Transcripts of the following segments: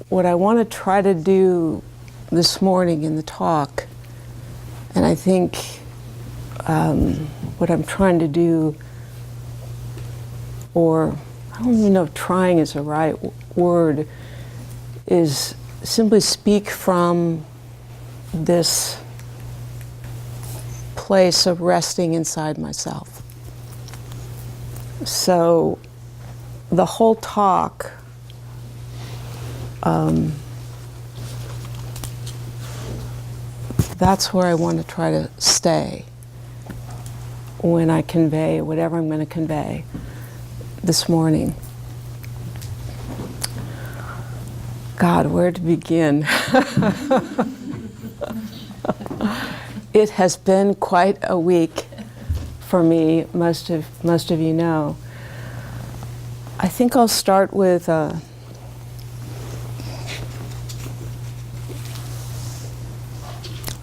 what I want to try to do this morning in the talk, and I think what I'm trying to do, or I don't even know if trying is the right word, is simply speak from this place of resting inside myself. So the whole talk that's where I want to try to stay when I convey whatever I'm going to convey this morning. God, where to begin? It has been quite a week for me, most of you know. I think I'll start with a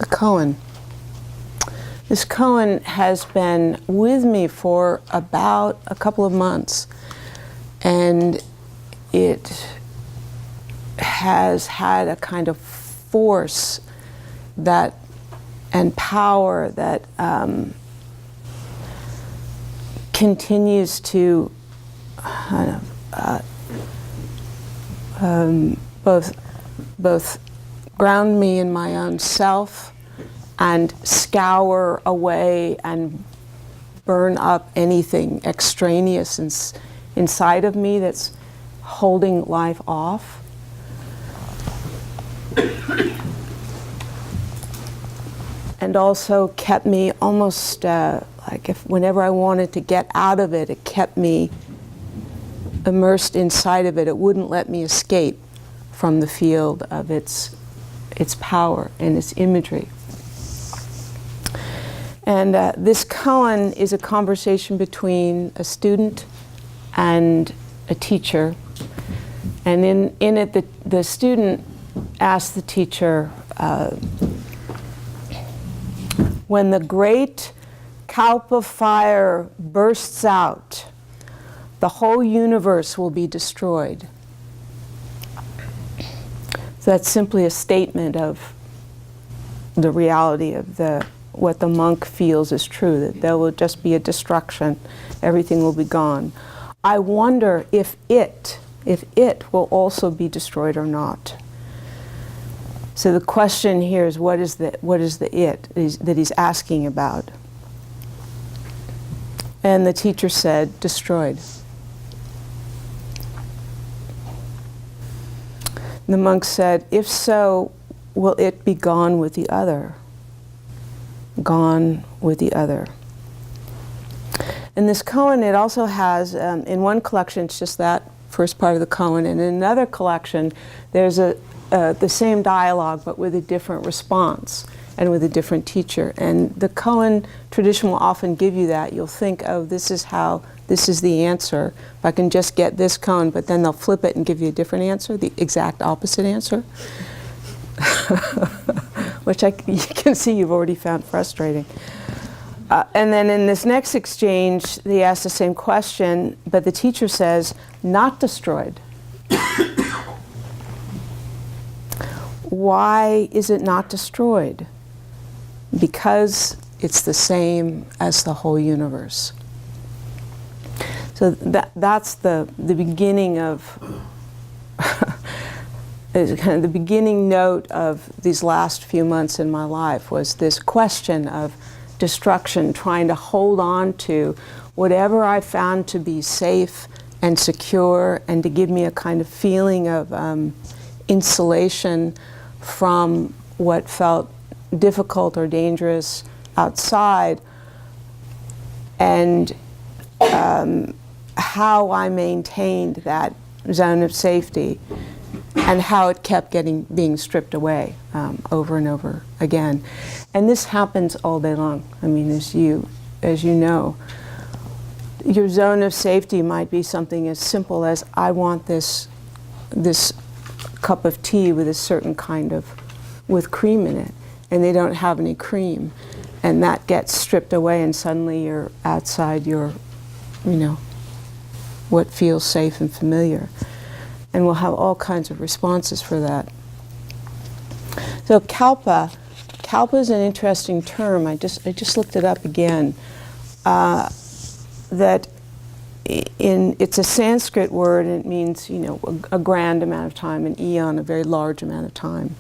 koan. This koan has been with me for about a couple of months, and it has had a kind of force that and power that continues to both ground me in my own self and scour away and burn up anything extraneous inside of me that's holding life off. And also kept me almost like if whenever I wanted to get out of it, it kept me immersed inside of it. It wouldn't let me escape from the field of its power and its imagery. And this koan is a conversation between a student and a teacher. And in it, the student asks the teacher, when the great calp of fire bursts out, the whole universe will be destroyed. So that's simply a statement of the reality of what the monk feels is true, that there will just be a destruction, everything will be gone. I wonder if it will also be destroyed or not. So the question here is, what is the it that he's asking about? And the teacher said, destroyed. And the monk said, if so, will it be gone with the other? Gone with the other. And this koan, it also has, in one collection, it's just that first part of the koan, and in another collection, there's the same dialogue, but with a different response and with a different teacher. And the koan tradition will often give you that. You'll think, oh, this is the answer. If I can just get this koan, but then they'll flip it and give you a different answer, the exact opposite answer. Which you can see you've already found frustrating. And then in this next exchange, they ask the same question, but the teacher says, not destroyed. Why is it not destroyed? Because it's the same as the whole universe. So that's the beginning of kind of the beginning note of these last few months in my life, was this question of destruction, trying to hold on to whatever I found to be safe and secure, and to give me a kind of feeling of insulation from what felt difficult or dangerous outside, and how I maintained that zone of safety, and how it kept being stripped away over and over again. And this happens all day long. I mean, as you know, your zone of safety might be something as simple as, I want this cup of tea with a certain kind of, with cream in it, and they don't have any cream, and that gets stripped away, and suddenly you're outside your, what feels safe and familiar. And we'll have all kinds of responses for that. So kalpa is an interesting term. I just looked it up again. That it's a Sanskrit word, and it means, you know, a grand amount of time, an eon, a very large amount of time.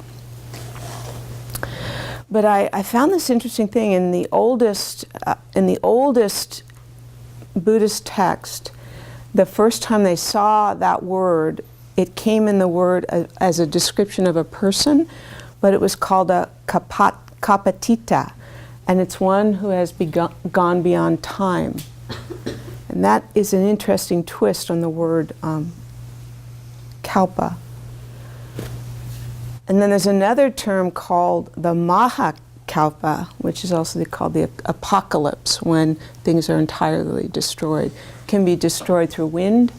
But I found this interesting thing in the oldest Buddhist text. The first time they saw that word, it came in the word as a description of a person, but it was called a kapatita, and it's one who has gone beyond time. And that is an interesting twist on the word kalpa. And then there's another term called the mahakalpa, which is also called the apocalypse, when things are entirely destroyed. It can be destroyed through wind,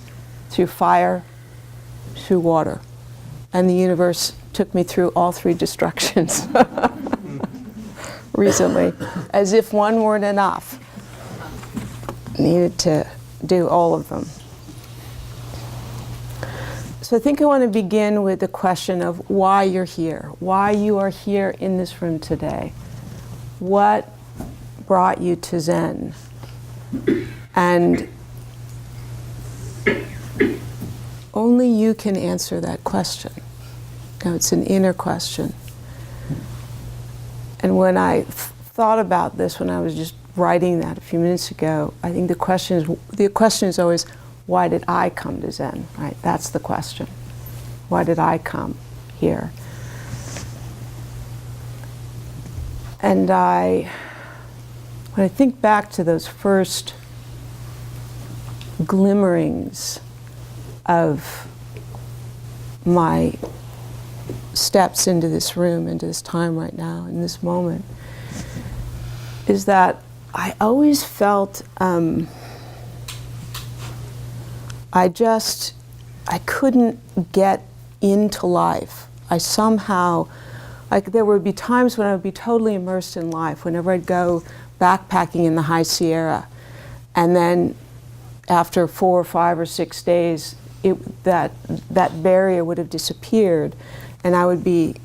through fire, through water. And the universe took me through all three destructions recently, as if one weren't enough. Needed to do all of them. So I think I want to begin with the question of why you're here, why you are here in this room today. What brought you to Zen? And only you can answer that question. Now, it's an inner question. And when I thought about this, when I was just writing that a few minutes ago, I think the question is always, why did I come to Zen? Right? That's the question. Why did I come here? And when I think back to those first glimmerings of my steps into this room, into this time right now, in this moment, is that I always felt I couldn't get into life. I somehow, like, there would be times when I would be totally immersed in life, whenever I'd go backpacking in the High Sierra, and then after 4 or 5 or 6 days, that barrier would have disappeared, and I would be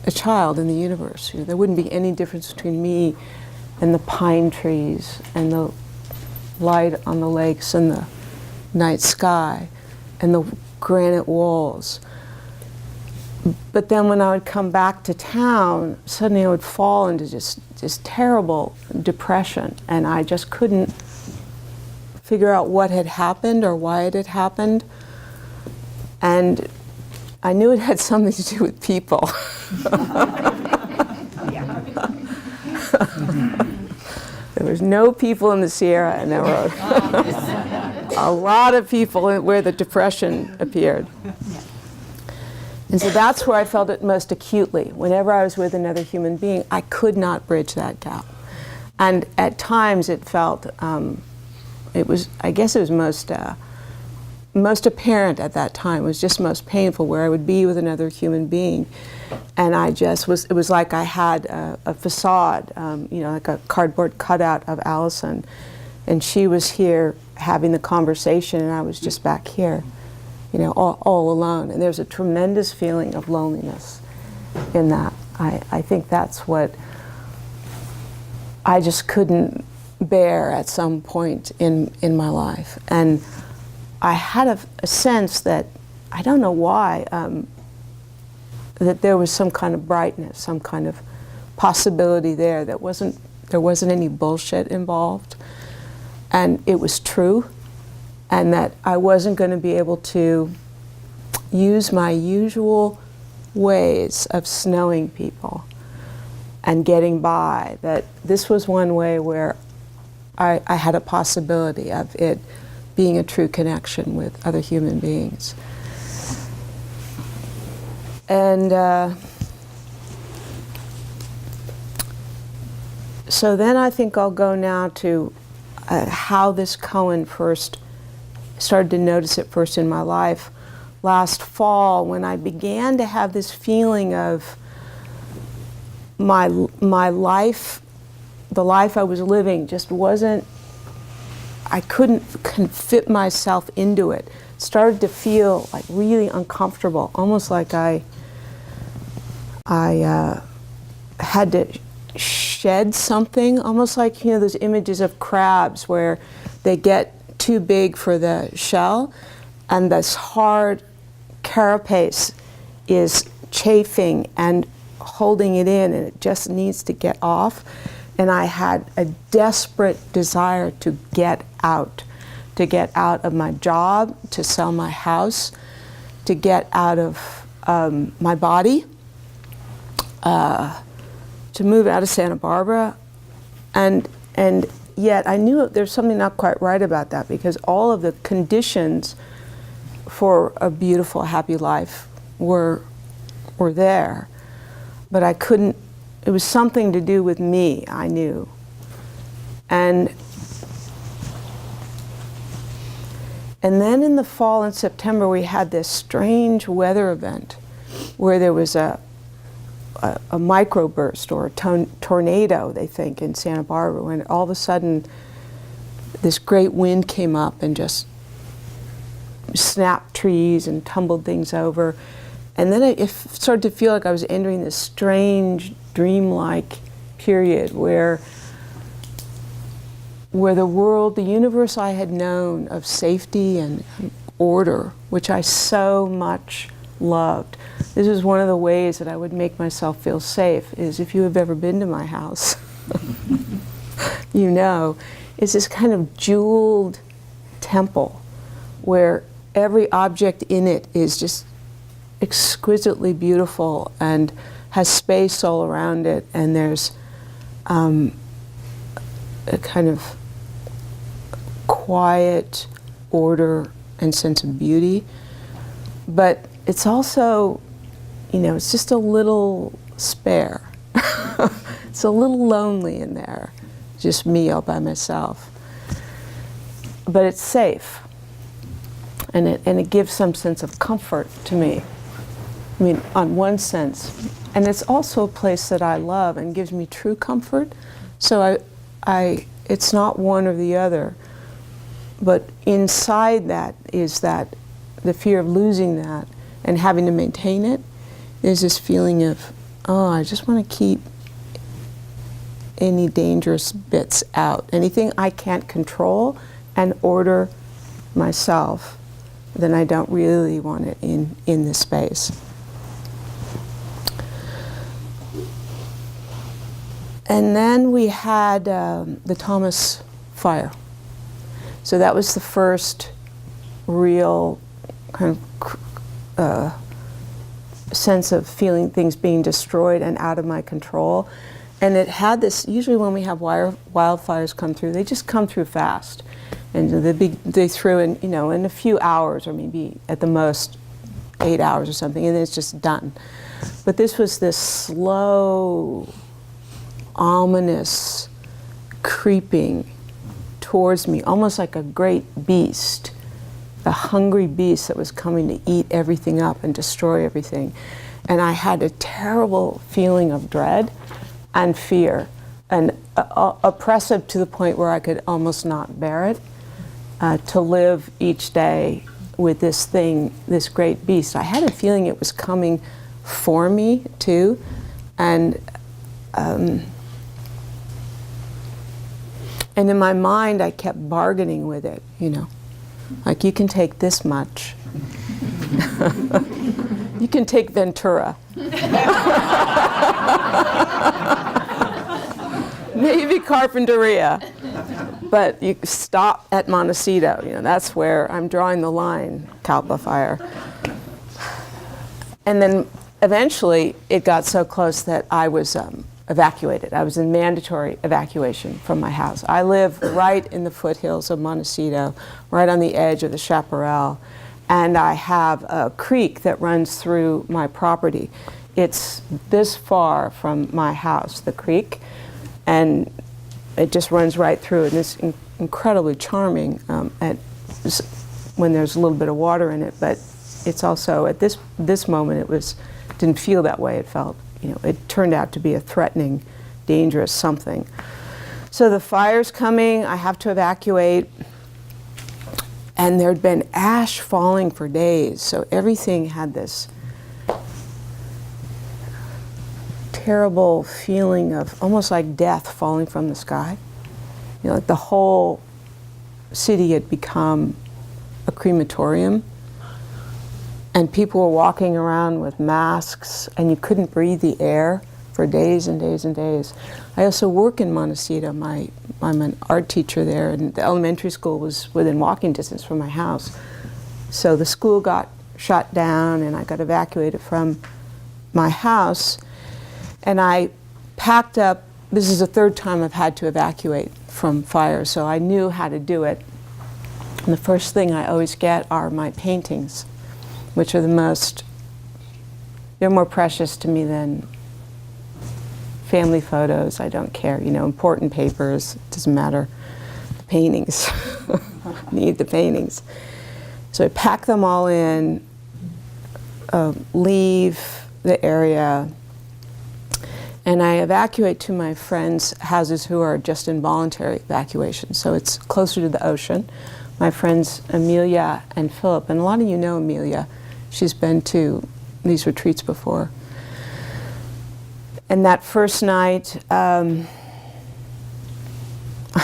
a child in the universe. You know, there wouldn't be any difference between me and the pine trees and the light on the lakes and the night sky and the granite walls. But then when I would come back to town, suddenly I would fall into just terrible depression, and I just couldn't figure out what had happened or why it had happened. And I knew it had something to do with people. There was no people in the Sierra, and there were a lot of people where the depression appeared. And so that's where I felt it most acutely. Whenever I was with another human being, I could not bridge that gap. And at times it felt, I guess it was most apparent at that time, it was just most painful, where I would be with another human being, and it was like I had a facade, like a cardboard cutout of Allison, and she was here having the conversation, and I was just back here, all alone. And there's a tremendous feeling of loneliness in that. I think that's what I just couldn't bear at some point in my life. And I had a sense that, I don't know why, that there was some kind of brightness, some kind of possibility there that there wasn't any bullshit involved, and it was true, and that I wasn't going to be able to use my usual ways of snowing people and getting by, that this was one way where I had a possibility of it being a true connection with other human beings. And so then I think I'll go now to how this koan first started to notice it first in my life. Last fall, when I began to have this feeling of my life, the life I was living just wasn't, I couldn't fit myself into it. started to feel like really uncomfortable, almost like I had to shed something, almost like, you know, those images of crabs where they get too big for the shell and this hard carapace is chafing and holding it in, and it just needs to get off. And I had a desperate desire to get out of my job, to sell my house, to get out of my body, to move out of Santa Barbara. And yet I knew there's something not quite right about that, because all of the conditions for a beautiful, happy life were there. But I couldn't, it was something to do with me, I knew. And then in the fall and September, we had this strange weather event where there was a microburst or a tornado, they think, in Santa Barbara, when all of a sudden this great wind came up and just snapped trees and tumbled things over. And then it started to feel like I was entering this strange, dreamlike period where the world, the universe I had known of safety and order, which I so much loved. This is one of the ways that I would make myself feel safe, is if you have ever been to my house, you know, it's this kind of jeweled temple where every object in it is just exquisitely beautiful and has space all around it, and there's a kind of quiet order and sense of beauty. But it's also, you know, it's just a little spare. It's a little lonely in there, just me all by myself. But it's safe, and it gives some sense of comfort to me. I mean, on one sense. And it's also a place that I love and gives me true comfort. So it's not one or the other. But inside that is that the fear of losing that and having to maintain it is this feeling of, oh, I just want to keep any dangerous bits out. Anything I can't control and order myself, then I don't really want it in this space. And then we had the Thomas fire. So that was the first real kind of sense of feeling things being destroyed and out of my control. And it had this, usually when we have wildfires come through, they just come through fast. And they through in, you know, in a few hours, or maybe at the most 8 hours or something, and then it's just done. But this was this slow, ominous creeping towards me, almost like a great beast, a hungry beast that was coming to eat everything up and destroy everything. And I had a terrible feeling of dread and fear, and oppressive to the point where I could almost not bear it, to live each day with this thing, this great beast. I had a feeling it was coming for me too, and in my mind I kept bargaining with it, you know, like, you can take this much. You can take Ventura. Maybe Carpinteria, but you stop at Montecito. You know, that's where I'm drawing the line, Kalpa fire. And then eventually it got so close that I was evacuated. I was in mandatory evacuation from my house. I live right in the foothills of Montecito, right on the edge of the chaparral, and I have a creek that runs through my property. It's this far from my house, the creek, and it just runs right through it. And it's incredibly charming when there's a little bit of water in it, but it's also, at this moment, didn't feel that way. It felt, you know, it turned out to be a threatening, dangerous something. So the fire's coming, I have to evacuate, And there'd been ash falling for days, so everything had this terrible feeling of almost like death falling from the sky. You know, like the whole city had become a crematorium, and people were walking around with masks, and you couldn't breathe the air for days and days and days. I also work in Montecito. I'm an art teacher there, and the elementary school was within walking distance from my house. So the school got shut down, and I got evacuated from my house, and I packed up. This is the third time I've had to evacuate from fire, so I knew how to do it. And the first thing I always get are my paintings, which are they're more precious to me than family photos. I don't care, you know, important papers, it doesn't matter. The paintings, need the paintings. So I pack them all in, leave the area, and I evacuate to my friends' houses who are just in voluntary evacuation. So it's closer to the ocean. My friends Amelia and Philip, and a lot of you know Amelia. She's been to these retreats before. And that first night, I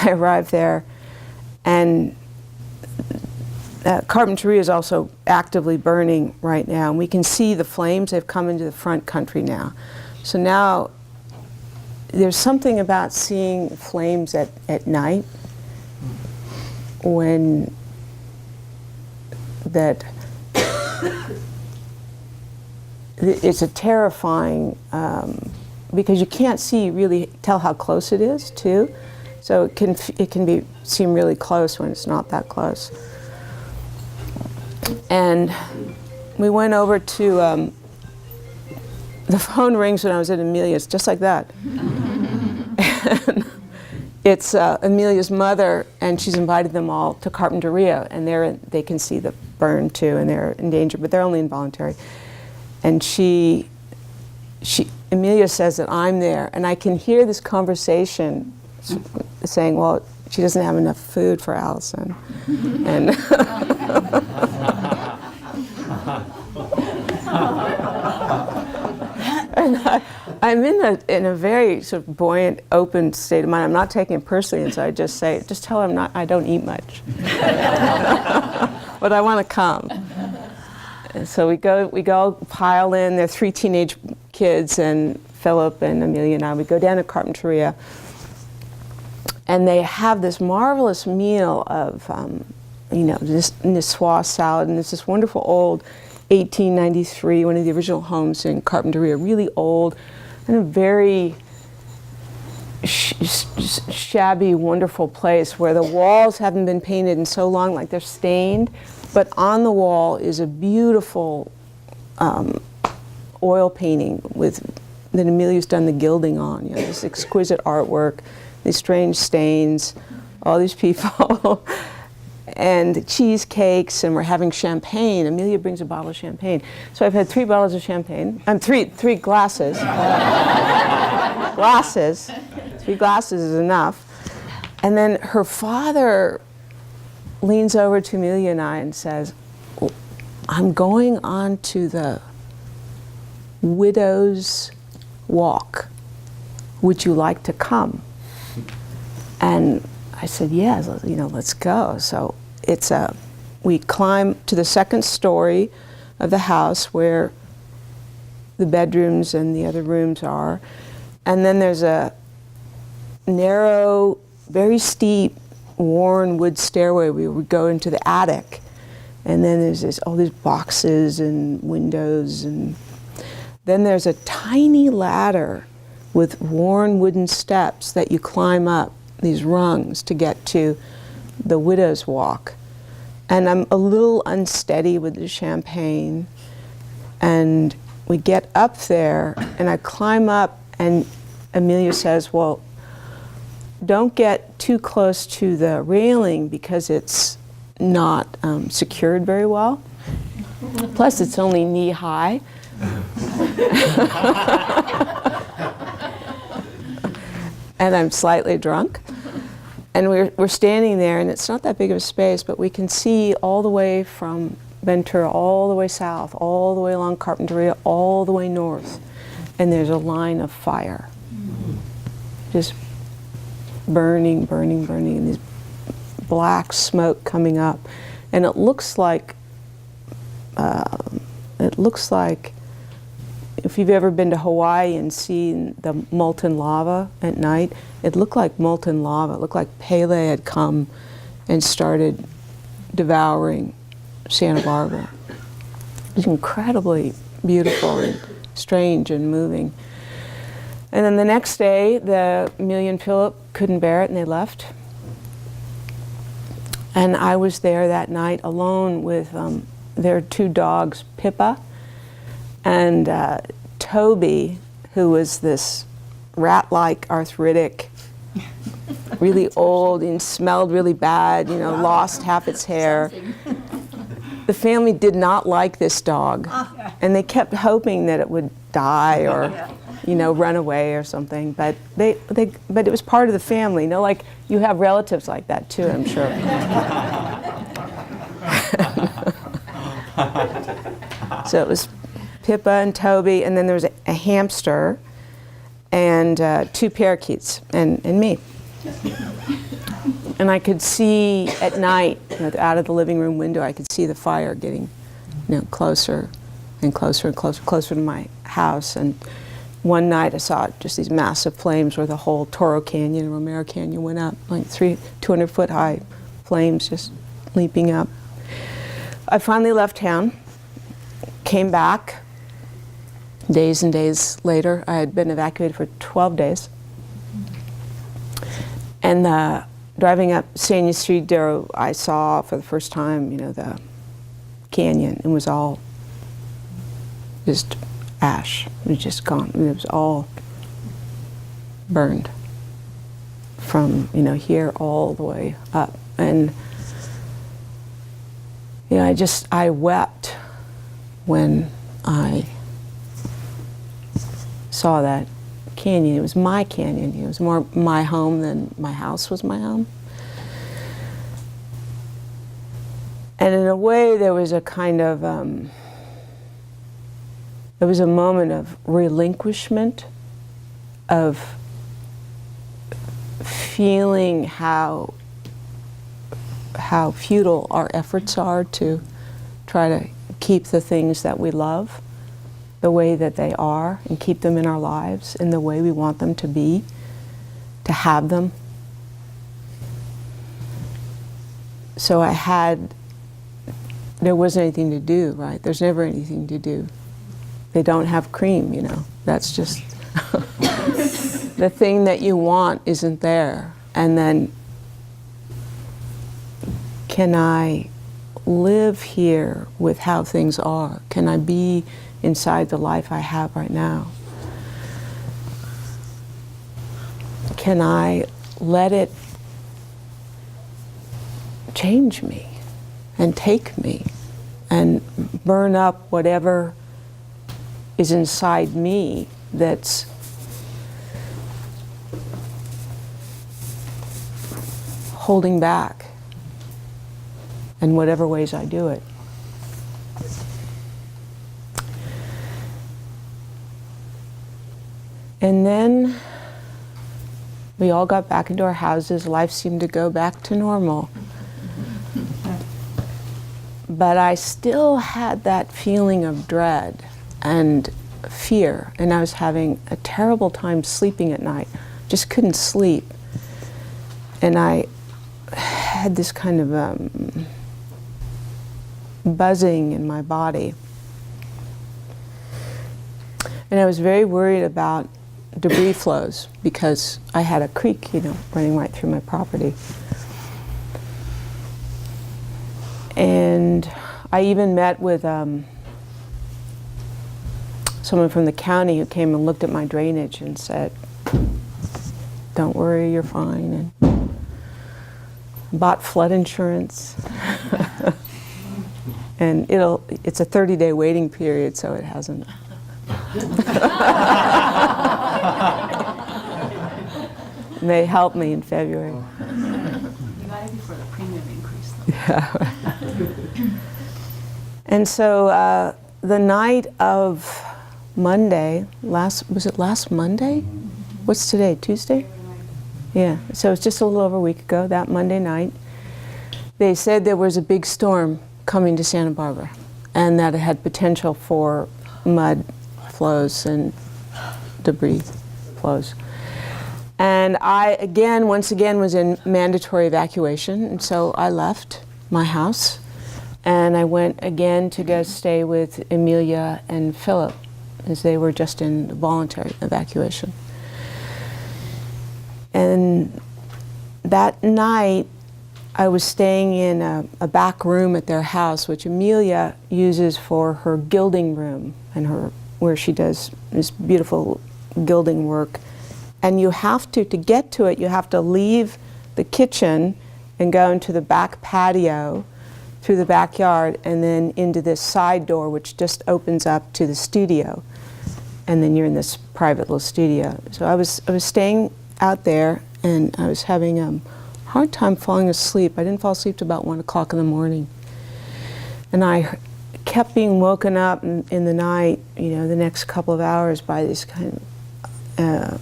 arrived there, and Carpinteria is also actively burning right now. And we can see the flames. They've come into the front country now. So now there's something about seeing flames at night when that it's a terrifying, because you can't really tell how close it is too. So it can seem really close when it's not that close. And we went over to, the phone rings when I was at Amelia's, just like that. And it's Amelia's mother, and she's invited them all to Carpinteria, and they can see the burn too, and they're in danger, but they're only involuntary. And Amelia says that I'm there, and I can hear this conversation saying, well, she doesn't have enough food for Allison. And and I'm in a very sort of buoyant, open state of mind. I'm not taking it personally, and so I just say, just tell her I don't eat much. But I want to come. And so we go pile in. There are 3 teenage kids, and Philip and Amelia and I. We go down to Carpinteria, and they have this marvelous meal of, this niçoise salad, and it's this wonderful old 1893, one of the original homes in Carpinteria, really old, and a very shabby, wonderful place where the walls haven't been painted in so long, like they're stained, but on the wall is a beautiful oil painting that Amelia's done the gilding on. You know, this exquisite artwork, these strange stains, all these people. And cheesecakes, and we're having champagne. Amelia brings a bottle of champagne. So I've had 3 bottles of champagne. Three glasses. Glasses. 3 glasses is enough. And then her father leans over to Amelia and I and says, I'm going on to the Widow's Walk. Would you like to come? And I said, yes, let's go. So we climb to the 2nd story of the house where the bedrooms and the other rooms are. And then there's a narrow, very steep, worn wood stairway. We would go into the attic. And then there's all these boxes and windows. And then there's a tiny ladder with worn wooden steps that you climb up, these rungs, to get to the Widow's Walk. And I'm a little unsteady with the champagne. And we get up there, and I climb up, and Amelia says, well, don't get too close to the railing because it's not secured very well. Plus, it's only knee-high. And I'm slightly drunk. And we're standing there, and it's not that big of a space, but we can see all the way from Ventura, all the way south, all the way along Carpinteria, all the way north. And there's a line of fire. Just burning, burning, burning, and this black smoke coming up. And it looks like if you've ever been to Hawaii and seen the molten lava at night, it looked like molten lava. It looked like Pele had come and started devouring Santa Barbara. It was incredibly beautiful and strange and moving. And then the next day, the Amelia and Philip couldn't bear it and they left. And I was there that night alone with their two dogs, Pippa and Toby, who was this rat-like arthritic, really old and smelled really bad, you know, lost half its hair. The family did not like this dog, and they kept hoping that it would die or, you know, run away or something. But but it was part of the family. You know, like you have relatives like that too, I'm sure. So it was Pippa and Toby, and then there was a hamster and two parakeets and me. And I could see at night, you know, out of the living room window, I could see the fire getting, you know, closer and closer and closer, closer to my house. And one night I saw just these massive flames where the whole Toro Canyon and Romero Canyon went up, like 200-foot high flames just leaping up. I finally left town, came back. Days and days later, I had been evacuated for 12 days. And driving up Sanya Street there, I saw for the first time, you know, the canyon. It was all just ash. It was just gone. It was all burned from, you know, here all the way up. And, you know, I wept when I saw that canyon. It was my canyon. It was more my home than my house was my home. And in a way, there was a kind of, there was a moment of relinquishment, of feeling how futile our efforts are to try to keep the things that we love the way that they are and keep them in our lives in the way we want them to be, to have them. So there wasn't anything to do, right? There's never anything to do. They don't have cream, you know. That's just, the thing that you want isn't there. And then, can I live here with how things are? Can I be inside the life I have right now? Can I let it change me and take me and burn up whatever is inside me that's holding back in whatever ways I do it? And then we all got back into our houses. Life seemed to go back to normal. But I still had that feeling of dread and fear, and I was having a terrible time sleeping at night. Just couldn't sleep. And I had this kind of buzzing in my body. And I was very worried about debris flows because I had a creek, you know, running right through my property. And I even met with someone from the county who came and looked at my drainage and said, "Don't worry, you're fine." And bought flood insurance. And it's a 30-day waiting period, so it hasn't. may help me in February. You got it before the premium increase, though. Yeah. And so the night of Monday, was it last Monday? What's today, Tuesday? Yeah, so it's just a little over a week ago, that Monday night, they said there was a big storm coming to Santa Barbara and that it had potential for mud flows and debris flows. And I, once again, was in mandatory evacuation, and so I left my house and I went again to go stay with Amelia and Philip, as they were just in voluntary evacuation. And that night, I was staying in a back room at their house, which Amelia uses for her gilding room and where she does this beautiful gilding work. And you have to get to it, you have to leave the kitchen and go into the back patio, through the backyard, and then into this side door, which just opens up to the studio. And then you're in this private little studio. So I was staying out there, and I was having a hard time falling asleep. I didn't fall asleep till about 1 o'clock in the morning. And I kept being woken up in the night, the next couple of hours by this kind of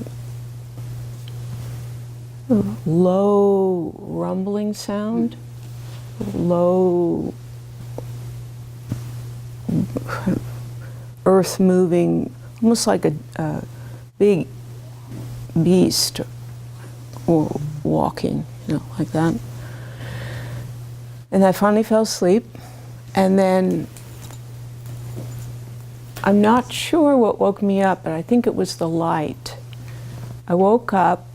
low rumbling sound, low earth moving, almost like a big beast or walking, like that. And I finally fell asleep, and then I'm not sure what woke me up, but I think it was the light. I woke up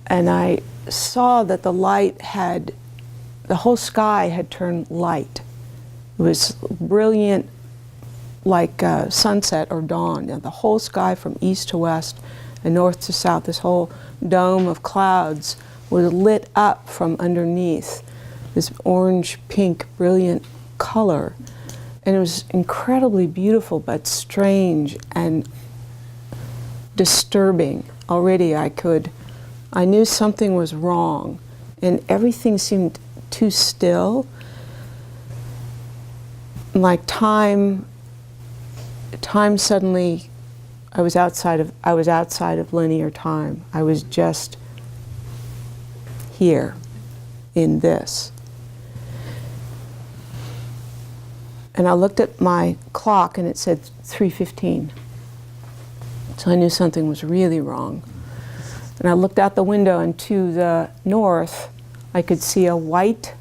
and I saw that the whole sky had turned light. It was brilliant, like sunset or dawn. The whole sky from east to west and north to south, this whole dome of clouds was lit up from underneath, this orange, pink, brilliant color. And it was incredibly beautiful, but strange and disturbing. Already I knew something was wrong, and everything seemed too still. Like time suddenly, I was outside of linear time. I was just here in this. And I looked at my clock and it said 3:15. So I knew something was really wrong. And I looked out the window, and to the north, I could see a white,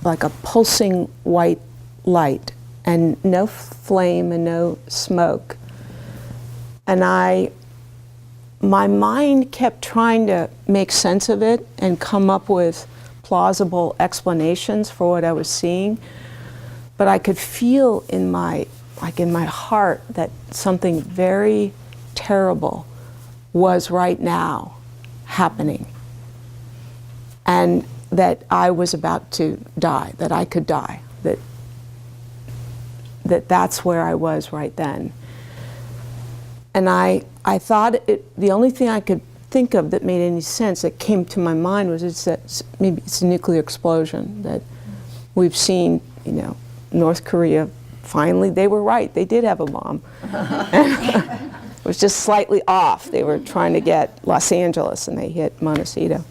like a pulsing white light, and no flame and no smoke. And my mind kept trying to make sense of it and come up with plausible explanations for what I was seeing. But I could feel in my heart that something very terrible was right now happening. And that I was about to die, that I could die, that's where I was right then. And I thought the only thing I could think of that made any sense, that came to my mind, was that maybe it's a nuclear explosion, that we've seen, North Korea, finally, they were right, they did have a bomb. It was just slightly off. They were trying to get Los Angeles and they hit Montecito.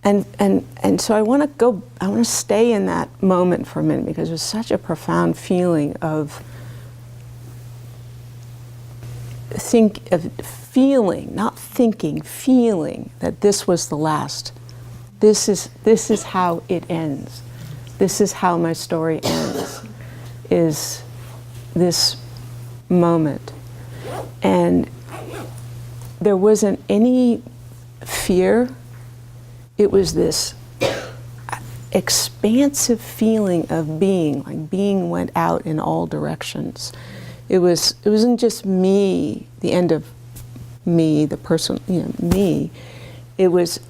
And so I want to stay in that moment for a minute, because it was such a profound feeling of feeling, not thinking, feeling that this was the last. This is how it ends. This is how my story ends, is this moment. And there wasn't any fear. It was this expansive feeling of being, like being went out in all directions. It wasn't just me, the end of me, the person, me. It was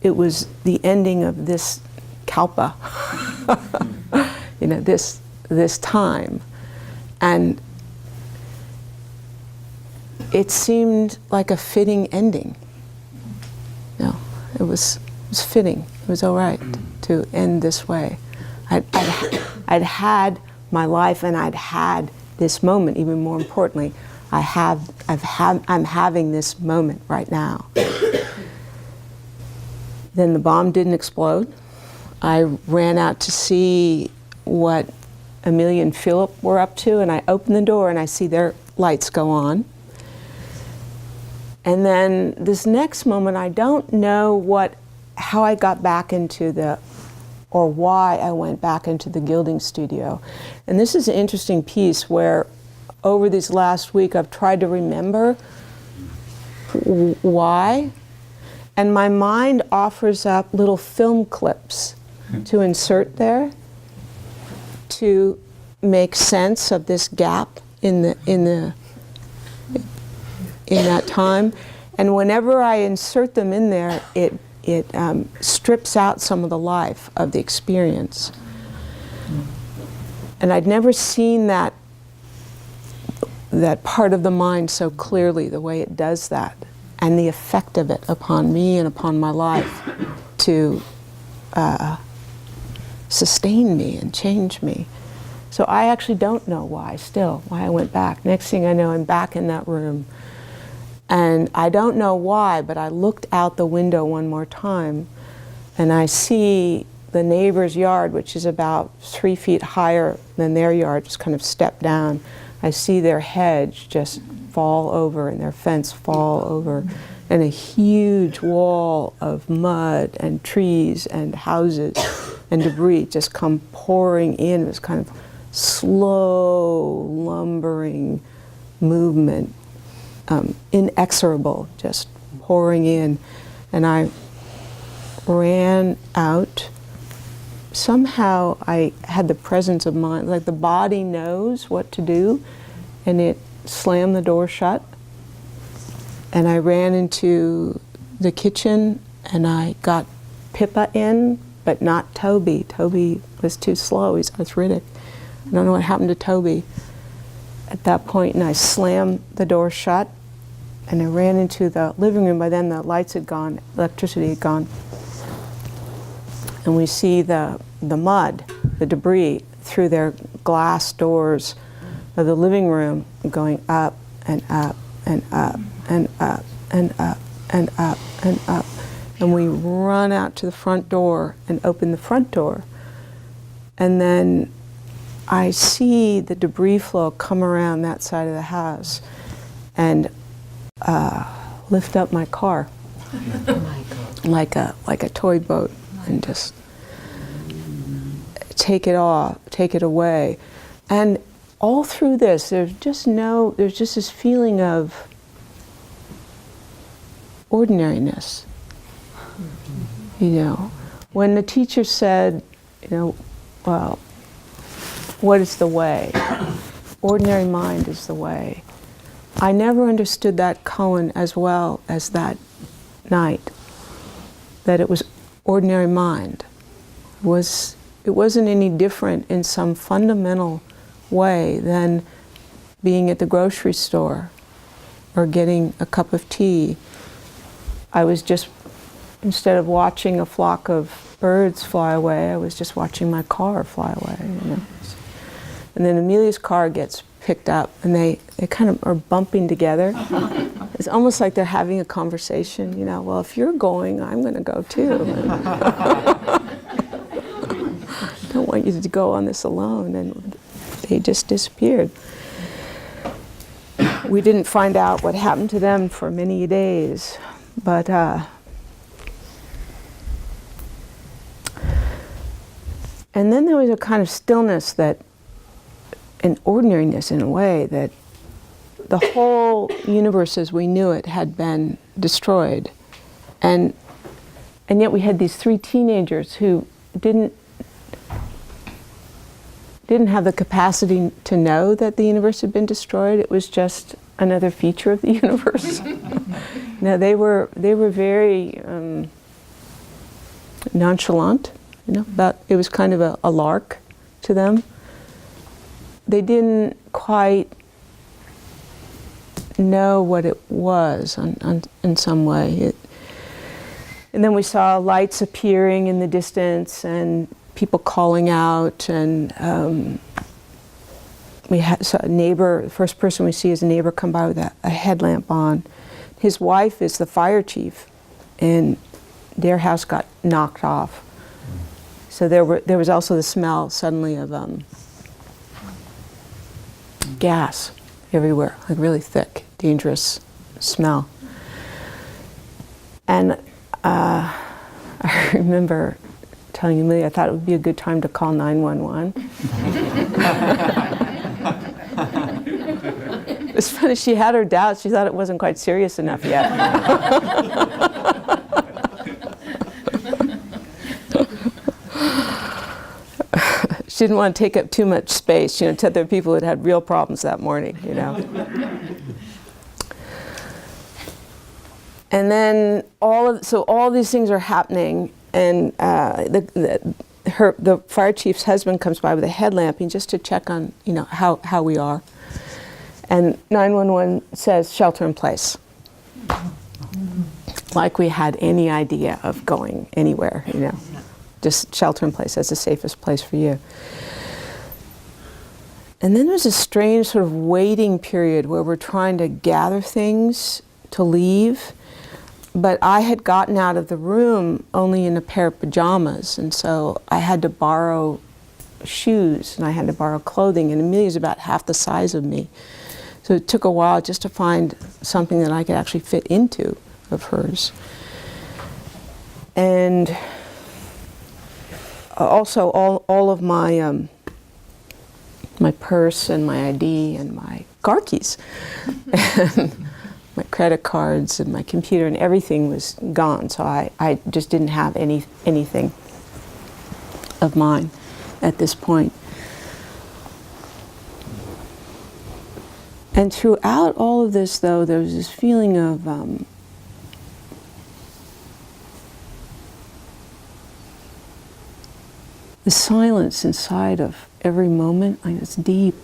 the ending of this kalpa, this time. And it seemed like a fitting ending. It was fitting. It was all right to end this way. I'd had my life, and I'd had this moment. Even more importantly, I'm having this moment right now. Then the bomb didn't explode. I ran out to see what Amelia and Philip were up to, and I opened the door and I see their lights go on. And then this next moment, I don't know how I got back into or why I went back into the gilding studio. And this is an interesting piece where over this last week I've tried to remember why. And my mind offers up little film clips to insert there to make sense of this gap in that time. And whenever I insert them in there, it strips out some of the life of the experience. And I'd never seen that part of the mind so clearly, the way it does that, and the effect of it upon me and upon my life to sustain me and change me. So I actually don't know why I went back. Next thing I know, I'm back in that room. And I don't know why, but I looked out the window one more time, and I see the neighbor's yard, which is about 3 feet higher than their yard, just kind of step down. I see their hedge just fall over and their fence fall over, and a huge wall of mud and trees and houses and debris just come pouring in. It was kind of slow, lumbering movement. Inexorable, just pouring in. And I ran out. Somehow I had the presence of mind, like the body knows what to do, and it slammed the door shut. And I ran into the kitchen, and I got Pippa in, but not Toby. Toby was too slow, he's arthritic. I don't know what happened to Toby at that point, and I slammed the door shut. And I ran into the living room. By then the lights had gone, electricity had gone. And we see the mud, the debris through their glass doors of the living room going up and up and up and up and up and up and up. And we run out to the front door and open the front door. And then I see the debris flow come around that side of the house and lift up my car like a toy boat and just take it away. And all through this, there's just this feeling of ordinariness. When the teacher said, well, what is the way? Ordinary mind is the way. I never understood that koan as well as that night, that it was ordinary mind. It wasn't any different in some fundamental way than being at the grocery store or getting a cup of tea. I was just, instead of watching a flock of birds fly away, I was just watching my car fly away. And then Amelia's car gets picked up, and they kind of are bumping together. It's almost like they're having a conversation, well, if you're going, I'm going to go too. I don't want you to go on this alone. And they just disappeared. We didn't find out what happened to them for many days, but and then there was a kind of stillness, an ordinariness in a way, that the whole universe as we knew it had been destroyed. And yet we had these 3 teenagers who didn't have the capacity to know that the universe had been destroyed. It was just another feature of the universe. They were very nonchalant, but it was kind of a lark to them. They didn't quite know what it was in some way. And then we saw lights appearing in the distance and people calling out, and saw a neighbor. The first person we see is a neighbor come by with a headlamp on. His wife is the fire chief, and their house got knocked off. So there was also the smell suddenly of gas everywhere, like really thick, dangerous smell. And I remember telling Amelia I thought it would be a good time to call 911. It's funny, she had her doubts. She thought it wasn't quite serious enough yet. She didn't want to take up too much space, to other people that had real problems that morning, And then all these things are happening, and the fire chief's husband comes by with a headlamp, and just to check on, how we are. And 911 says shelter in place. Like we had any idea of going anywhere, Just shelter in place, that's the safest place for you. And then there's a strange sort of waiting period where we're trying to gather things to leave. But I had gotten out of the room only in a pair of pajamas, and so I had to borrow shoes and I had to borrow clothing, and Amelia's about half the size of me. So it took a while just to find something that I could actually fit into of hers. And also all of my my purse and my ID and my car keys and my credit cards and my computer and everything was gone. So I just didn't have anything of mine at this point. And throughout all of this, though, there was this feeling of the silence inside of every moment, like this deep,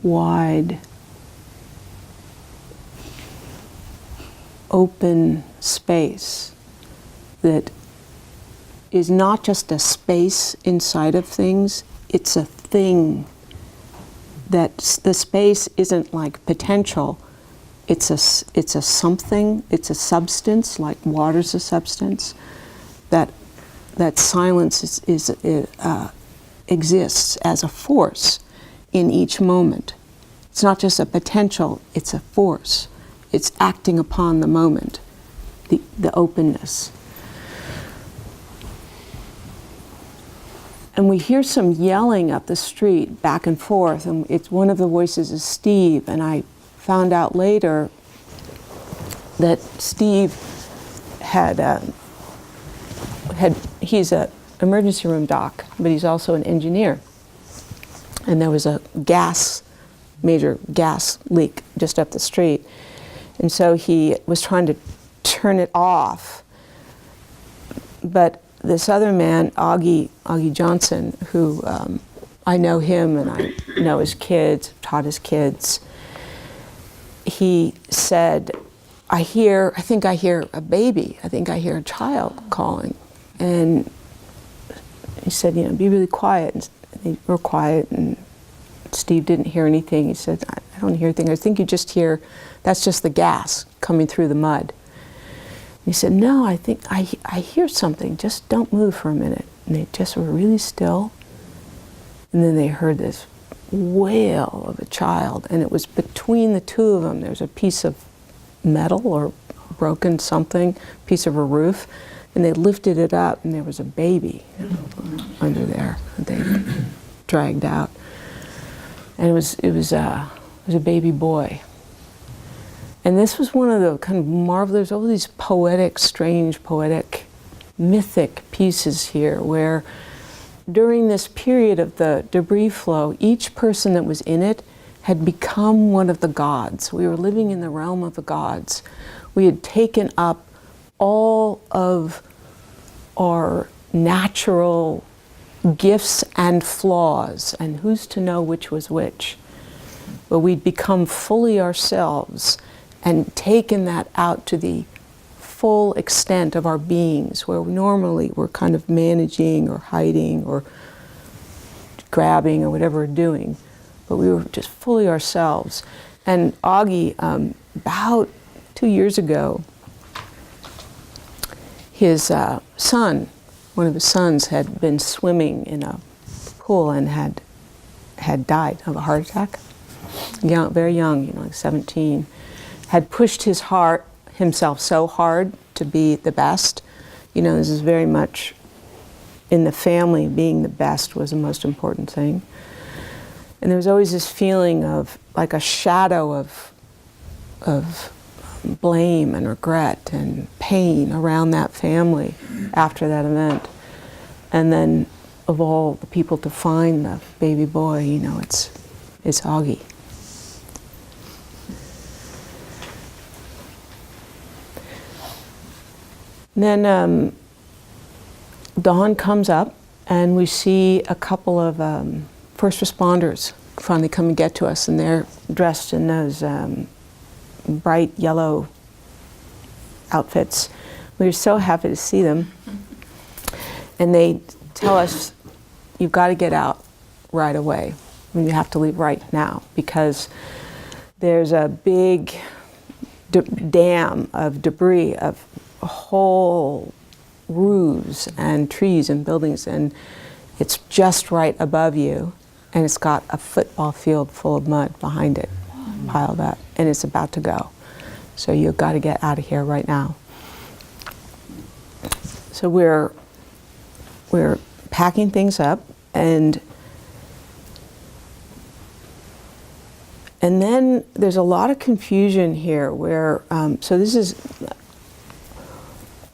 wide, open space that is not just a space inside of things, it's a thing. That the space isn't like potential, it's a something, it's a substance, like water's a substance, that silence exists as a force in each moment. It's not just a potential, it's a force. It's acting upon the moment, the openness. And we hear some yelling up the street, back and forth, and it's one of the voices is Steve, and I found out later that Steve he's an emergency room doc, but he's also an engineer. And there was a major gas leak just up the street. And so he was trying to turn it off. But this other man, Augie Johnson, who I know him and I know his kids, taught his kids, he said, I think I hear a baby, I think I hear a child calling. And he said, be really quiet. And they were quiet, and Steve didn't hear anything. He said, I don't hear anything. I think you just hear, that's just the gas coming through the mud. He said, no, I think I hear something, just don't move for a minute. And they just were really still. And then they heard this wail of a child, and it was between the two of them. There was a piece of metal or broken something, piece of a roof, and they lifted it up, and there was a baby under there that they dragged out. And it was a baby boy. And this was one of the kind of marvelous, all these poetic, strange, poetic, mythic pieces here, where during this period of the debris flow, each person that was in it had become one of the gods. We were living in the realm of the gods. We had taken up all of our natural gifts and flaws, and who's to know which was which. but we'd become fully ourselves and taken that out to the full extent of our beings, where normally we're kind of managing or hiding or grabbing or whatever we're doing, but we were just fully ourselves. And Augie, about 2 years ago, his son, one of his sons, had been swimming in a pool and had died of a heart attack. Young, very young, like 17. Had pushed himself so hard to be the best. This is very much in the family, being the best was the most important thing. And there was always this feeling of like a shadow of blame and regret and pain around that family after that event. And then of all the people to find the baby boy, it's Augie. Then dawn comes up and we see a couple of first responders finally come and get to us, and they're dressed in those bright yellow outfits. We were so happy to see them. And they tell us, you've got to get out right away. You have to leave right now, because there's a big dam of debris of whole roofs and trees and buildings, and it's just right above you, and it's got a football field full of mud behind it, piled up, and it's about to go. So you've got to get out of here right now. So we're packing things up, and then there's a lot of confusion here where, so this is,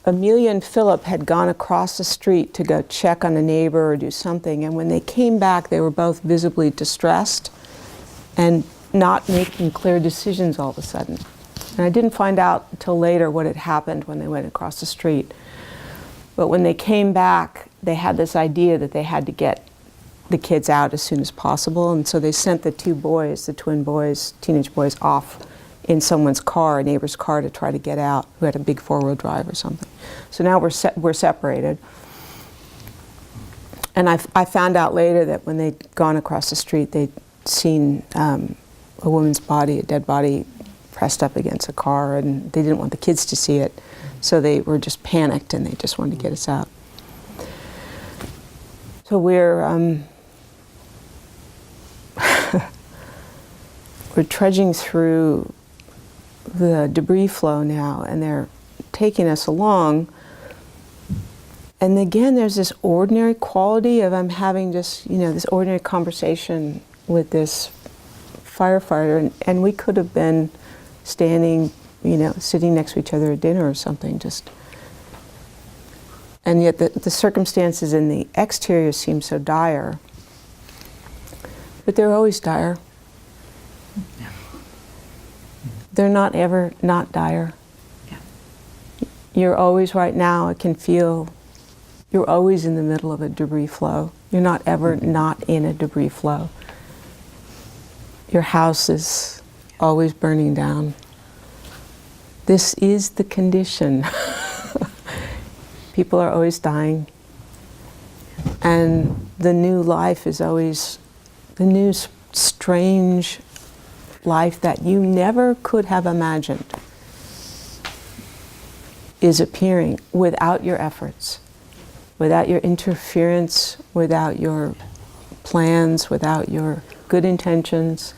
Amelia and Philip had gone across the street to go check on a neighbor or do something, and when they came back they were both visibly distressed and not making clear decisions all of a sudden. And I didn't find out until later what had happened when they went across the street. But when they came back, they had this idea that they had to get the kids out as soon as possible, and so they sent the two boys, the twin boys, teenage boys, off in someone's car, a neighbor's car, to try to get out, who had a big four-wheel drive or something. So now we're separated. And I found out later that when they'd gone across the street, they'd seen a woman's body, a dead body, pressed up against a car, and they didn't want the kids to see it. So they were just panicked, and they just wanted to get us out. So we're trudging through the debris flow now, and they're taking us along. And again, there's this ordinary quality of I'm having just, this ordinary conversation with this firefighter, and we could have been standing, sitting next to each other at dinner or something, just. And yet the circumstances in the exterior seem so dire. But they're always dire. They're not ever not dire. Yeah. You're always right now, I can feel, you're always in the middle of a debris flow. You're not ever not in a debris flow. Your house is always burning down. This is the condition. People are always dying. And the new life is always, the new strange life that you never could have imagined is appearing without your efforts, without your interference, without your plans, without your good intentions.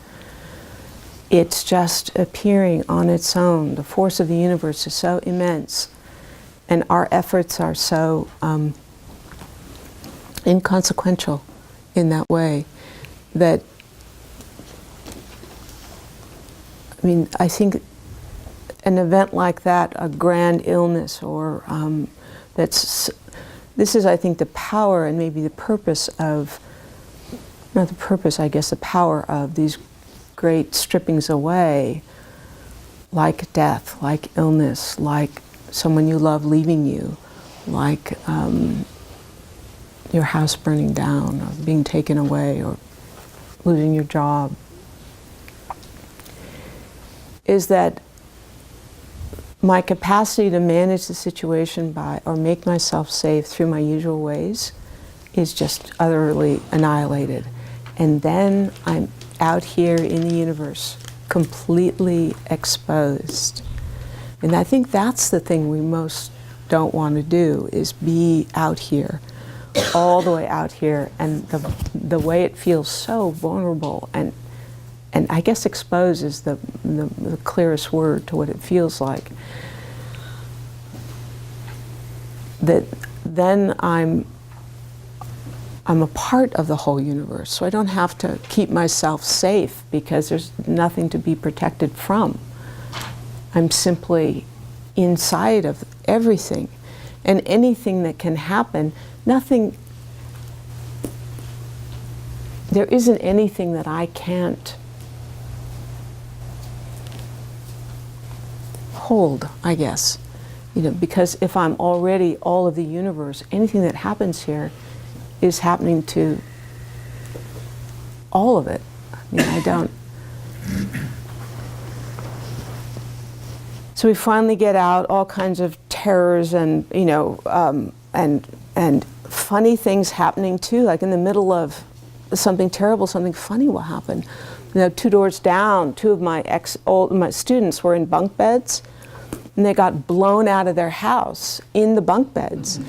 It's just appearing on its own. The force of the universe is so immense, and our efforts are so inconsequential in that way that, I think an event like that, a grand illness, or this is, I think, the power and maybe the purpose of, not the purpose, I guess, the power of these great strippings away, like death, like illness, like someone you love leaving you, like your house burning down, or being taken away, or losing your job. is that my capacity to manage the situation by, or make myself safe through my usual ways, is just utterly annihilated. And then I'm out here in the universe, completely exposed. And I think that's the thing we most don't want to do, is be out here, all the way out here, and the way it feels so vulnerable, and I guess exposed is the clearest word to what it feels like. That then I'm a part of the whole universe, so I don't have to keep myself safe because there's nothing to be protected from. I'm simply inside of everything, and anything that can happen, there isn't anything that I can't hold, I guess. Because if I'm already all of the universe, anything that happens here is happening to all of it. I don't. So we finally get out, all kinds of terrors and and funny things happening too. Like in the middle of something terrible, something funny will happen. 2 doors down, 2 of my students were in bunk beds, and they got blown out of their house in the bunk beds,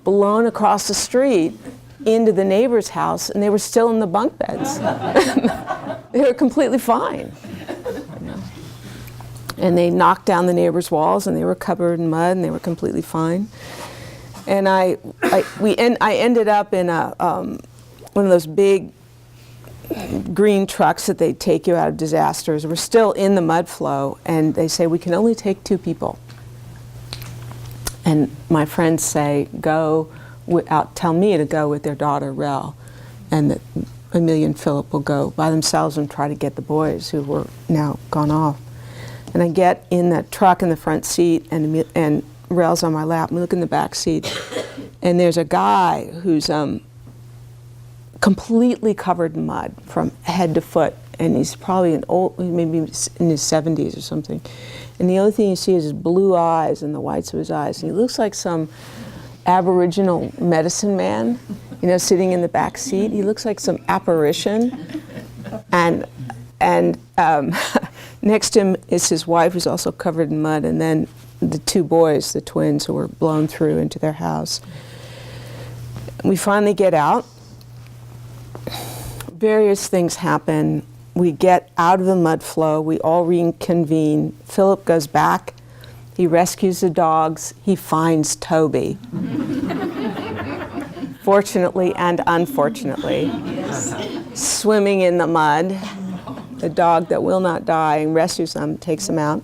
blown across the street into the neighbor's house, and they were still in the bunk beds. They were completely fine. And they knocked down the neighbor's walls, and they were covered in mud, and they were completely fine. And I ended up in one of those big green trucks that they take you out of disasters. We're still in the mud flow, and they say we can only take 2 people. And my friends say, tell me to go with their daughter Rel, and that Amelia and Philip will go by themselves and try to get the boys who were now gone off. And I get in that truck in the front seat, and Rel's on my lap, and we look in the back seat, and there's a guy who's completely covered in mud from head to foot, and he's probably maybe in his 70s or something. And the only thing you see is his blue eyes and the whites of his eyes. And he looks like some Aboriginal medicine man, sitting in the back seat. He looks like some apparition. And next to him is his wife, who's also covered in mud, and then the 2 boys, the twins, who were blown through into their house. We finally get out. Various things happen. We get out of the mud flow. We all reconvene. Philip goes back. He rescues the dogs. He finds Toby. Fortunately and unfortunately. Yes. Swimming in the mud. The dog that will not die, and rescues them, takes them out.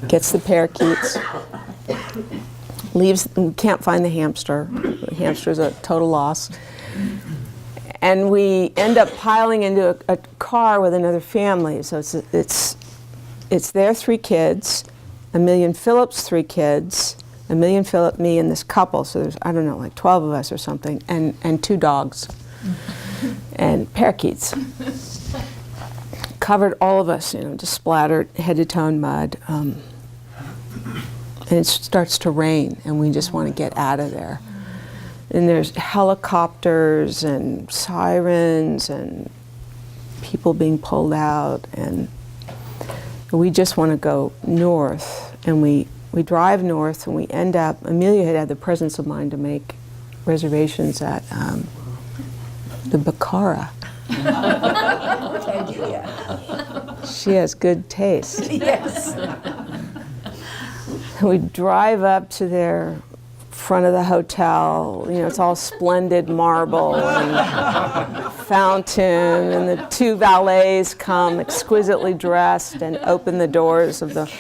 Gets the parakeets. Leaves, we can't find the hamster. The hamster's a total loss. And we end up piling into a car with another family. So it's their 3 kids, Amelia and Philip's 3 kids, Amelia and Philip, me, and this couple. So there's, I don't know, like 12 of us or something, and 2 dogs and parakeets. Covered all of us, just splattered head to toe in mud. And it starts to rain, and we just want to get out of there. And there's helicopters and sirens and people being pulled out, and we just want to go north. And we drive north, and we end up, Amelia had the presence of mind to make reservations at the Baccara. She has good taste. Yes. We drive up to their front of the hotel. It's all splendid marble and fountain, and the 2 valets come exquisitely dressed and open the doors of the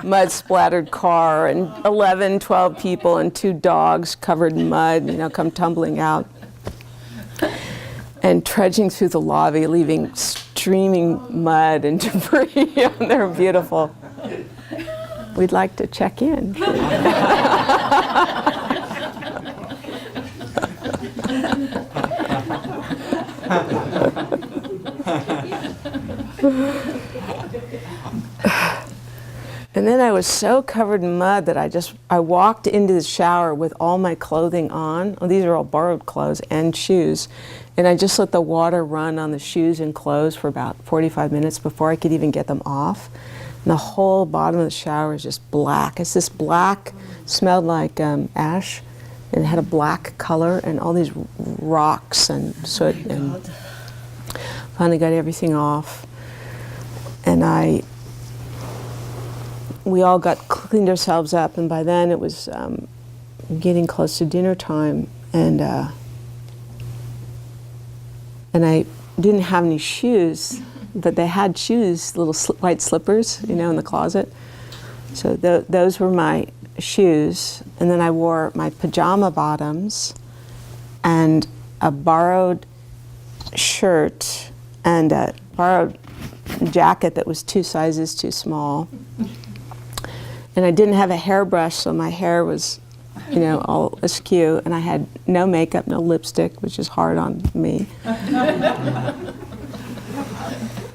mud-splattered car, and 11, 12 people and 2 dogs covered in mud, come tumbling out. And trudging through the lobby, leaving streaming mud and debris. They're beautiful. We'd like to check in. And then I was so covered in mud that I walked into the shower with all my clothing on. Oh, these are all borrowed clothes and shoes. And I just let the water run on the shoes and clothes for about 45 minutes before I could even get them off. And the whole bottom of the shower is just black. It's this black, smelled like ash, and it had a black color and all these rocks and soot. And finally got everything off. And we all cleaned ourselves up, and by then it was getting close to dinner time, and I didn't have any shoes, but they had shoes, little white slippers, in the closet. So those were my shoes, and then I wore my pajama bottoms and a borrowed shirt and a borrowed jacket that was 2 sizes too small. And I didn't have a hairbrush, so my hair was, all askew, and I had no makeup, no lipstick, which is hard on me.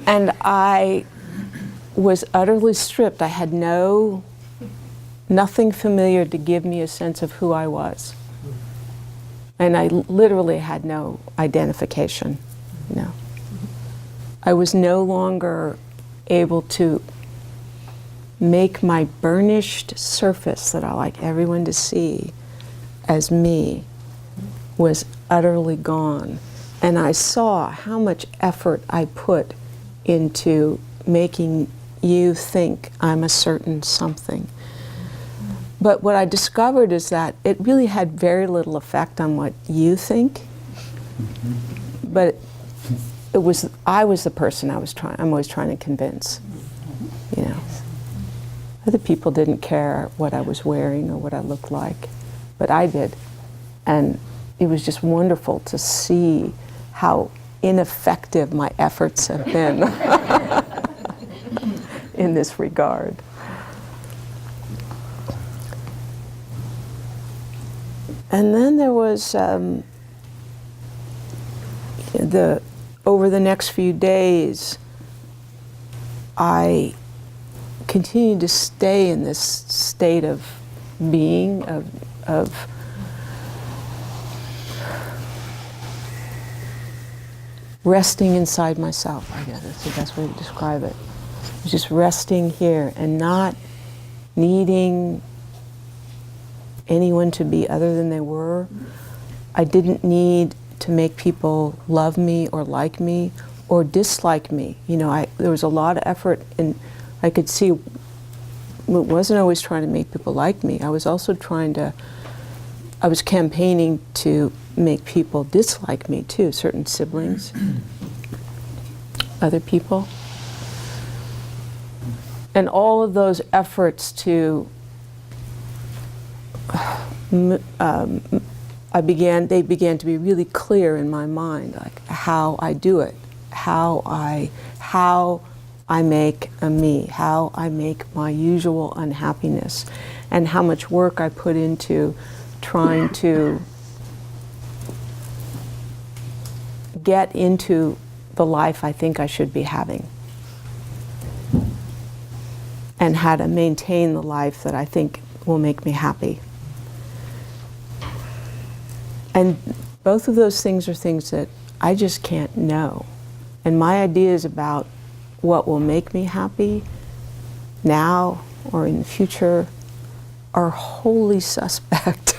And I was utterly stripped. I had nothing familiar to give me a sense of who I was. And I literally had no identification, I was no longer able to make my burnished surface that I like everyone to see as me was utterly gone. And I saw how much effort I put into making you think I'm a certain something. But what I discovered is that it really had very little effect on what you think. But I was the person I'm always trying to convince, Other people didn't care what I was wearing or what I looked like, but I did. And it was just wonderful to see how ineffective my efforts have been in this regard. And then there was over the next few days, I continued to stay in this state of being, of resting inside myself. I guess that's the best way to describe it. Just resting here and not needing anyone to be other than they were. I didn't need to make people love me or like me or dislike me. There was a lot of effort, and I could see it wasn't always trying to make people like me. I was also I was campaigning to make people dislike me too, certain siblings, other people. And all of those efforts they began to be really clear in my mind, like how I do it, how I make a me, how I make my usual unhappiness, and how much work I put into trying to get into the life I think I should be having, and how to maintain the life that I think will make me happy. And both of those things are things that I just can't know. And my ideas about what will make me happy now or in the future are wholly suspect.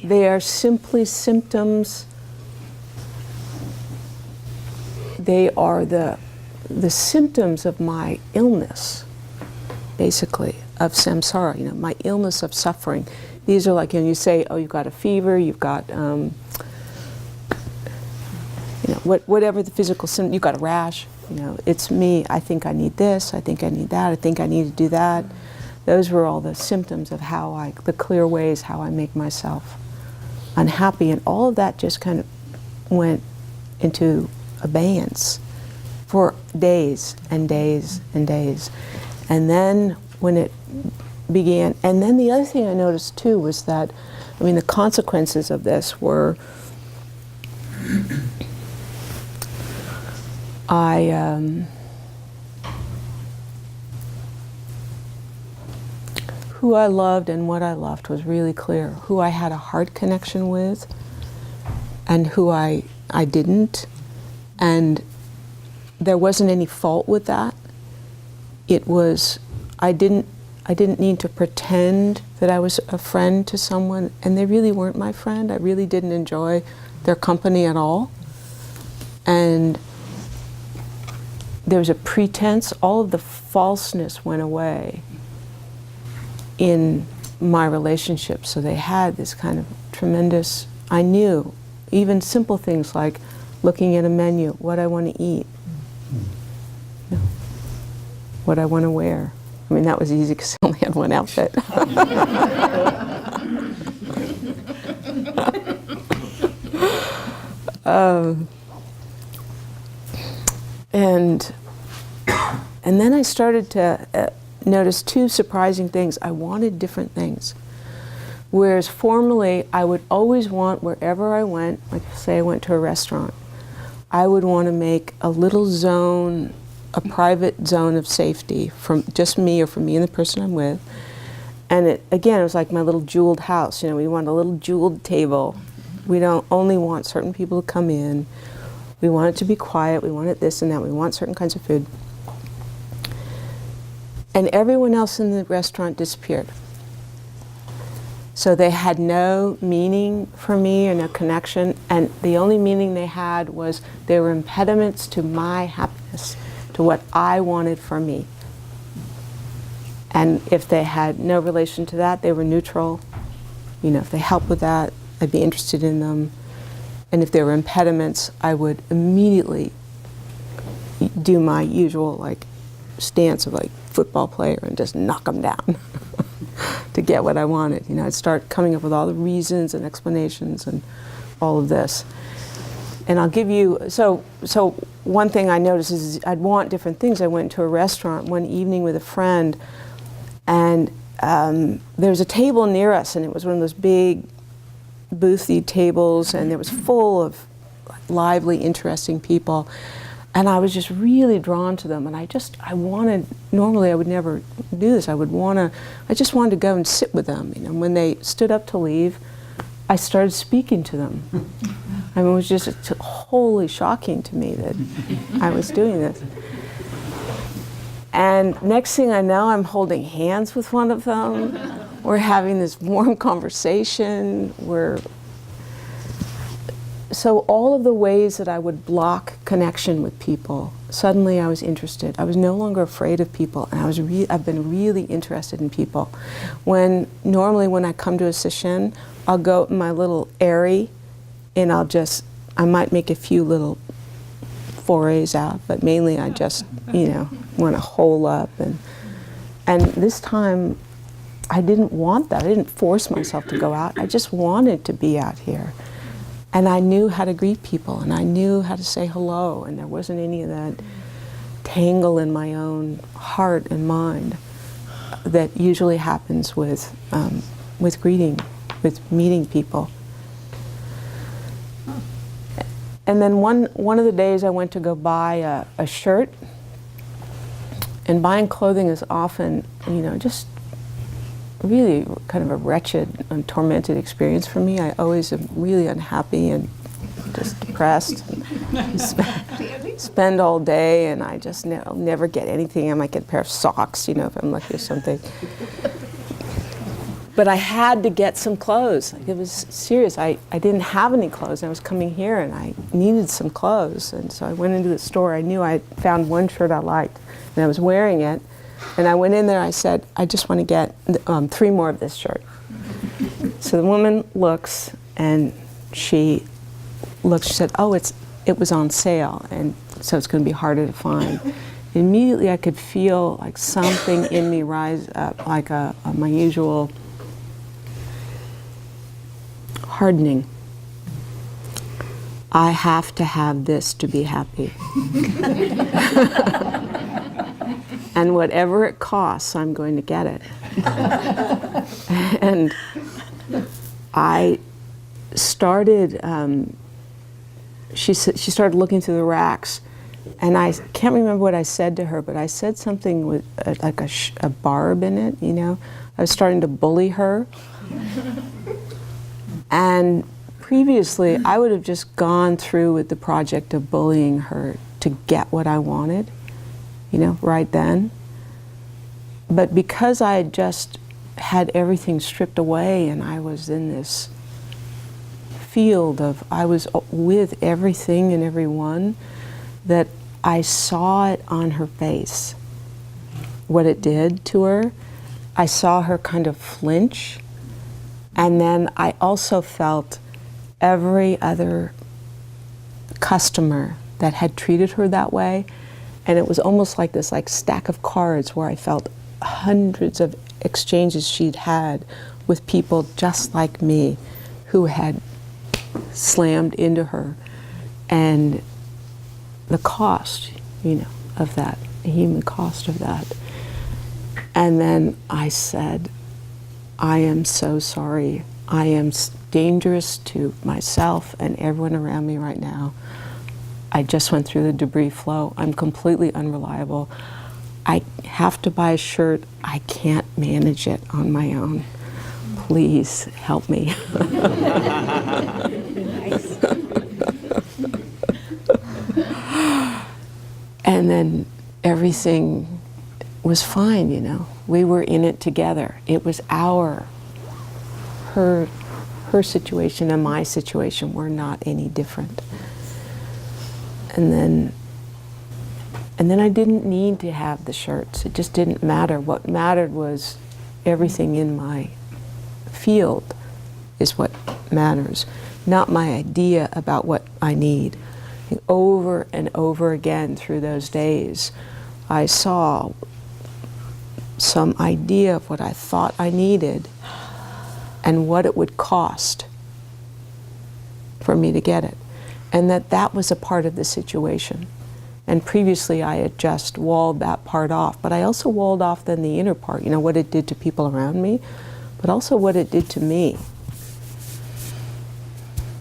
They are simply symptoms. They are the symptoms of my illness, basically, of samsara, my illness of suffering. These are like, you say, oh, you've got a fever, you've got, whatever the physical symptom, you've got a rash, it's me, I think I need this, I think I need that, I think I need to do that. Those were all the symptoms of the clear ways how I make myself unhappy, and all of that just kind of went into abeyance for days and days and days. And then when it began, and then the other thing I noticed too was that, the consequences of this were I who I loved and what I loved was really clear. Who I had a heart connection with and who I didn't. And there wasn't any fault with that. It was, I didn't need to pretend that I was a friend to someone, and they really weren't my friend. I really didn't enjoy their company at all. And there was a pretense, all of the falseness went away in my relationship. So they had this kind of tremendous, I knew, even simple things like looking at a menu, what I want to eat, you know, what I want to wear. I mean, that was easy because I only had one outfit. And then I started to notice two surprising things. I wanted different things. Whereas formerly, I would always want, wherever I went, like say I went to a restaurant, I would want to make a little zone, a private zone of safety from just me or for me and the person I'm with. And it was like my little jeweled house. You know, we want a little jeweled table. We don't only want certain people to come in. We want it to be quiet. We want it this and that. We want certain kinds of food. And everyone else in the restaurant disappeared. So they had no meaning for me or no connection, and the only meaning they had was they were impediments to my happiness, to what I wanted for me. And if they had no relation to that, they were neutral. You know, if they helped with that, I'd be interested in them. And if there were impediments, I would immediately do my usual like stance of like football player and just knock them down to get what I wanted. You know, I'd start coming up with all the reasons and explanations and all of this. And I'll give you, so one thing I noticed is I'd want different things. I went to a restaurant one evening with a friend, and there was a table near us, and it was one of those big boothy tables, and it was full of lively, interesting people. And I was just really drawn to them, and I wanted, normally I would never do this, I just wanted to go and sit with them. You know, when they stood up to leave, I started speaking to them. I mean, it was just wholly shocking to me that I was doing this. And next thing I know, I'm holding hands with one of them. We're having this warm conversation. So all of the ways that I would block connection with people, suddenly I was interested. I was no longer afraid of people, and I've been really interested in people. Normally when I come to a Sesshin, I'll go in my little airy, and I might make a few little forays out, but mainly I just, you know, want to hole up. And this time, I didn't want that. I didn't force myself to go out. I just wanted to be out here. And I knew how to greet people, and I knew how to say hello, and there wasn't any of that tangle in my own heart and mind that usually happens with greeting, with meeting people. And then one of the days I went to go buy a shirt, and buying clothing is often, you know, just really kind of a wretched and tormented experience for me. I always am really unhappy and just depressed. And spend all day, and I just I'll never get anything. I might get a pair of socks, you know, if I'm lucky or something. But I had to get some clothes. It was serious. I didn't have any clothes. I was coming here, and I needed some clothes. And so I went into the store. I knew I found one shirt I liked, and I was wearing it. And I went in there, I said, I just want to get 3 more of this shirt. So the woman looks, and she said, oh, it was on sale, and so it's going to be harder to find. Immediately I could feel like something in me rise up, like my usual hardening. I have to have this to be happy. And whatever it costs, I'm going to get it. And I started, she started looking through the racks, And I can't remember what I said to her, but I said something with like a barb in it, you know. I was starting to bully her. And previously, I would have just gone through with the project of bullying her to get what I wanted, you know, right then. But because I had just had everything stripped away and I was in this field of, I was with everything and everyone, that I saw it on her face, what it did to her. I saw her kind of flinch. And then I also felt every other customer that had treated her that way. And it was almost like this like stack of cards where I felt hundreds of exchanges she'd had with people just like me who had slammed into her. And the cost, you know, of that, the human cost of that. And then I said, I am so sorry. I am dangerous to myself and everyone around me right now. I just went through the debris flow. I'm completely unreliable. I have to buy a shirt. I can't manage it on my own. Please help me. And then everything was fine, you know. We were in it together. It was her situation and my situation were not any different. And then I didn't need to have the shirts. It just didn't matter. What mattered was everything in my field is what matters, not my idea about what I need. Over and over again through those days, I saw some idea of what I thought I needed and what it would cost for me to get it. And that was a part of the situation. And previously I had just walled that part off, but I also walled off then the inner part, you know, what it did to people around me, but also what it did to me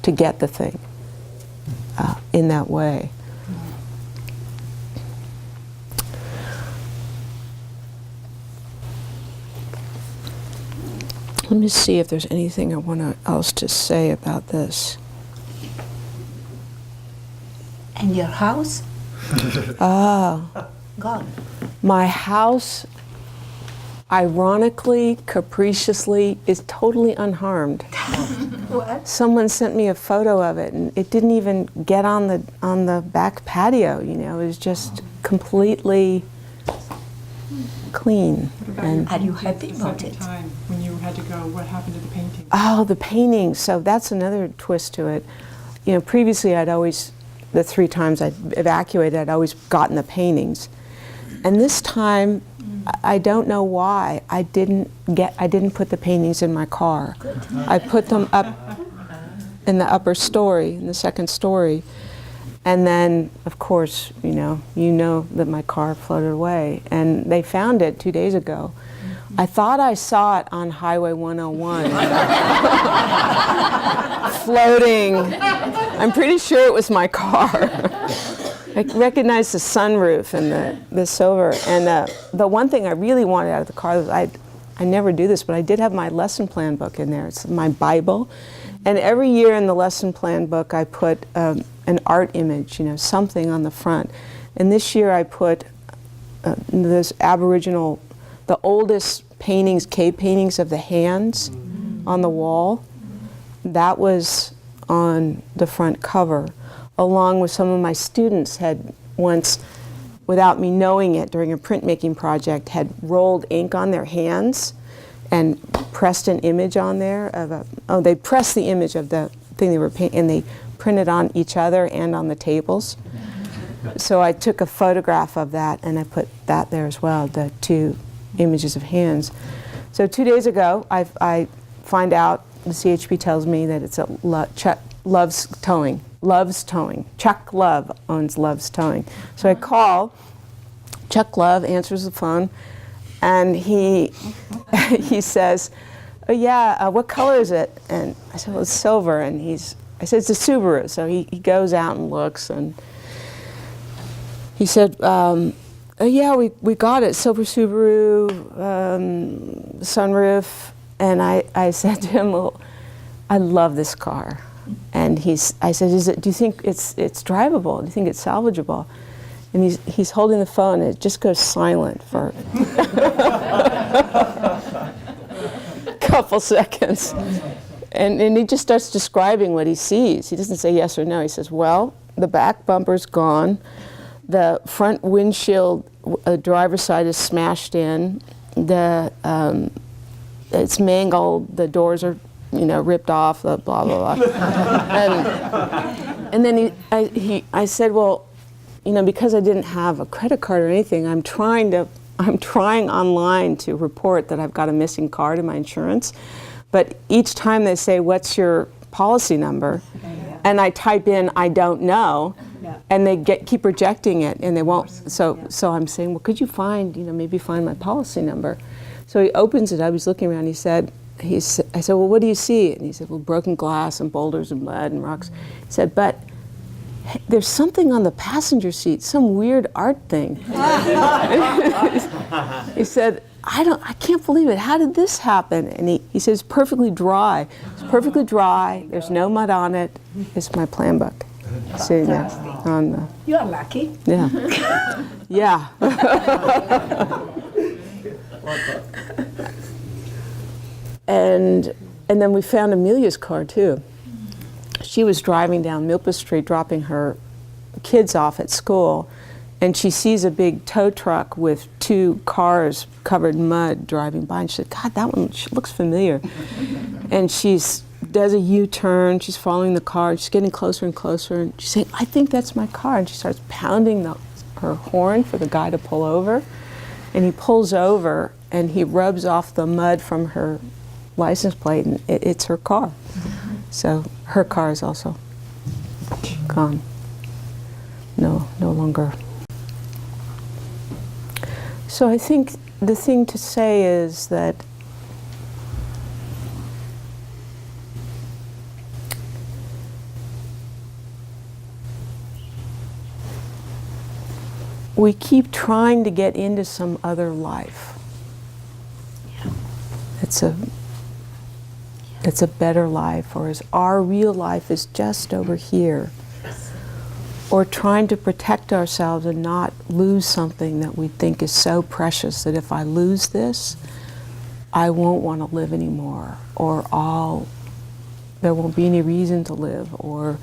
to get the thing in that way. Let me see if there's anything I want else to say about this. And your house? Gone. My house, ironically, capriciously, is totally unharmed. What? Someone sent me a photo of it, and it didn't even get on the back patio. You know, it was just completely clean. And Are you happy about it? Time when you had to go, what happened to the painting? oh, the painting. So that's another twist to it. You know, previously I'd always, the 3 times I'd evacuated, I'd always gotten the paintings. And this time, I don't know why, I didn't put the paintings in my car. I put them up in the upper story, in the second story. And then, of course, you know that my car floated away. And they found it 2 days ago. I thought I saw it on Highway 101, floating. I'm pretty sure it was my car. I recognized the sunroof and the silver. And the one thing I really wanted out of the car was, I never do this, but I did have my lesson plan book in there. It's my Bible. And every year in the lesson plan book, I put an art image, you know, something on the front. And this year I put this Aboriginal, the oldest paintings, cave paintings of the hands on the wall. That was on the front cover, along with some of my students had once, without me knowing it during a printmaking project, had rolled ink on their hands and pressed an image on there of they pressed the image of the thing they were painting, and they printed on each other and on the tables. So I took a photograph of that and I put that there as well, the 2 images of hands. So 2 days ago, I find out, the CHP tells me that it's Chuck Love's Towing. Love's Towing. Chuck Love owns Love's Towing. So I call, Chuck Love answers the phone, and he says, oh yeah, what color is it? And I said, well, it's silver. And I said, it's a Subaru. So he goes out and looks, and he said, yeah, we got it, silver Subaru, sunroof. And I said to him, well, I love this car. And I said, do you think it's drivable? Do you think it's salvageable? And he's holding the phone, and it just goes silent for a couple seconds. And he just starts describing what he sees. He doesn't say yes or no. He says, well, the back bumper's gone. The front windshield, driver's side is smashed in. It's mangled. The doors are, ripped off. Blah blah blah. and then I said, well, because I didn't have a credit card or anything, I'm trying online to report that I've got a missing card in my insurance. But each time they say, what's your policy number? And I type in, I don't know. And they keep rejecting it, and they won't. So I'm saying, well, could you maybe find my policy number? So he opens it up. He's looking around. I said, well, what do you see? And he said, well, broken glass and boulders and blood and rocks. He said, but there's something on the passenger seat, some weird art thing. He said, I can't believe it. How did this happen? And he says, it's perfectly dry. It's perfectly dry. There's no mud on it. It's my plan book. Sitting there on the... You're lucky. Yeah. Yeah. And then we found Amelia's car too. She was driving down Milpa Street dropping her kids off at school, and she sees a big tow truck with 2 cars covered in mud driving by, and she said, God, that one looks familiar. And does a U-turn, she's following the car, she's getting closer and closer, and she's saying, I think that's my car. And she starts pounding her horn for the guy to pull over. And he pulls over, and he rubs off the mud from her license plate, and it's her car. So her car is also gone. No longer. So I think the thing to say is that we keep trying to get into some other life. It's a better life, or our real life is just over here. Or trying to protect ourselves and not lose something that we think is so precious that if I lose this, I won't want to live anymore, or there won't be any reason to live, or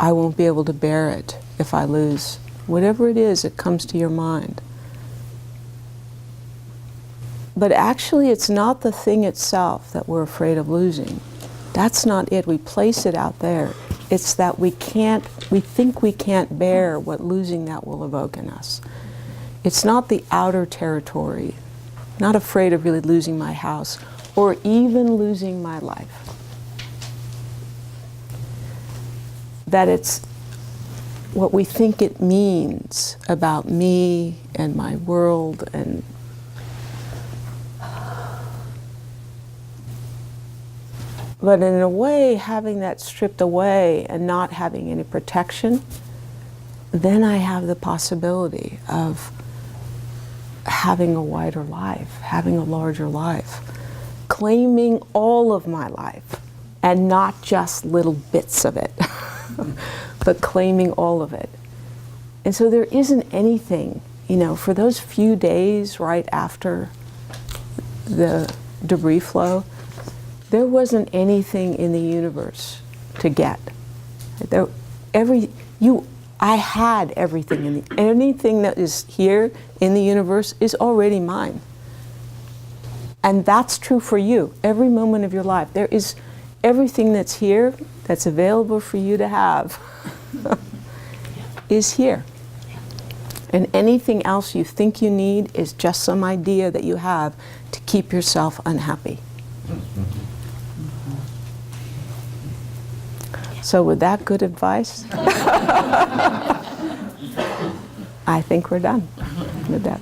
I won't be able to bear it if I lose. Whatever it is that comes to your mind. But actually, it's not the thing itself that we're afraid of losing. That's not it. We place it out there. It's that we think we can't bear what losing that will evoke in us. It's not the outer territory. Not afraid of really losing my house or even losing my life. That it's what we think it means about me and my world, and but in a way, having that stripped away and not having any protection, then I have the possibility of having a wider life, having a larger life, claiming all of my life, and not just little bits of it, but claiming all of it. And so there isn't anything, for those few days right after the debris flow, there wasn't anything in the universe to get. I had everything anything that is here in the universe is already mine. And that's true for you. Every moment of your life, there is everything that's here, that's available for you to have, is here. And anything else you think you need is just some idea that you have to keep yourself unhappy. So with that good advice, I think we're done with that.